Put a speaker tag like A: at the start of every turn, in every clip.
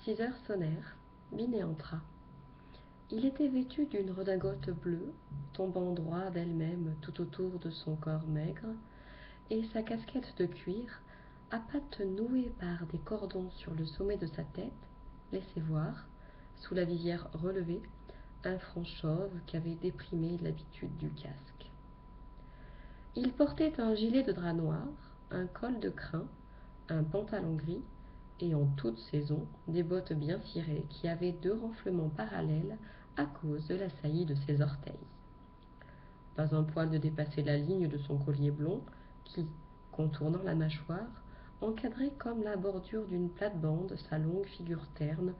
A: 6 heures sonnèrent. Binet entra. Il était vêtu d'une redingote bleue, tombant droit d'elle-même tout autour de son corps maigre, et sa casquette de cuir, à pattes nouées par des cordons sur le sommet de sa tête, laissait voir, sous la visière relevée, un front chauve qu'avait déprimé l'habitude du casque. Il portait un gilet de drap noir, un col de crin, un pantalon gris, et en toute saison, des bottes bien cirées qui avaient 2 renflements parallèles à cause de la saillie de ses orteils. Pas un poil ne dépassait la ligne de son collier blond qui, contournant la mâchoire, encadrait comme la bordure d'une plate-bande sa longue figure terne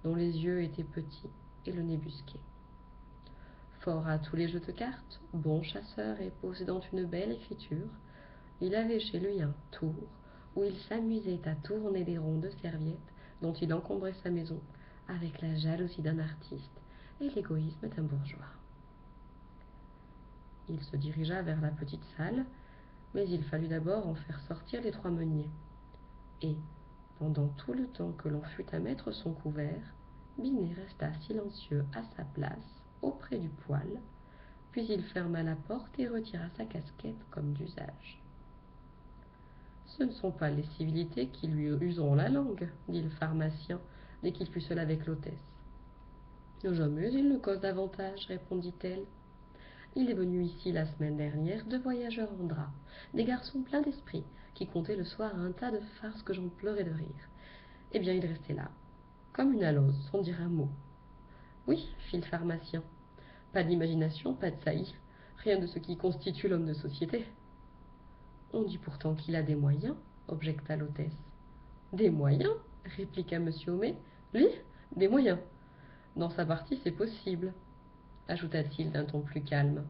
A: dont les yeux étaient petits et le nez busqué. Fort à tous les jeux de cartes, bon chasseur et possédant une belle écriture, il avait chez lui un tour où il s'amusait à tourner des ronds de serviettes dont il encombrait sa maison avec la jalousie d'un artiste et l'égoïsme d'un bourgeois. Il se dirigea vers la petite salle, mais il fallut d'abord en faire sortir les 3 meuniers. Et, pendant tout le temps que l'on fut à mettre son couvert, Binet resta silencieux à sa place, auprès du poêle, puis il ferma la porte et retira sa casquette comme d'usage. « Ce ne sont pas les civilités qui lui useront la langue, dit le pharmacien, dès qu'il fut seul avec l'hôtesse. Jamais il ne cause davantage, répondit-elle. Il est venu ici la semaine dernière 2 voyageurs en drap, des garçons pleins d'esprit, qui contaient le soir un tas de farces que j'en pleurais de rire. Eh bien, il restait là, comme une alose, sans dire un mot. Oui, fit le pharmacien, pas d'imagination, pas de saillie, rien de ce qui constitue l'homme de société. On dit pourtant qu'il a des moyens, objecta l'hôtesse. Des moyens, répliqua M. Homais. Lui, des moyens. Dans sa partie, c'est possible, ajouta-t-il d'un ton plus calme.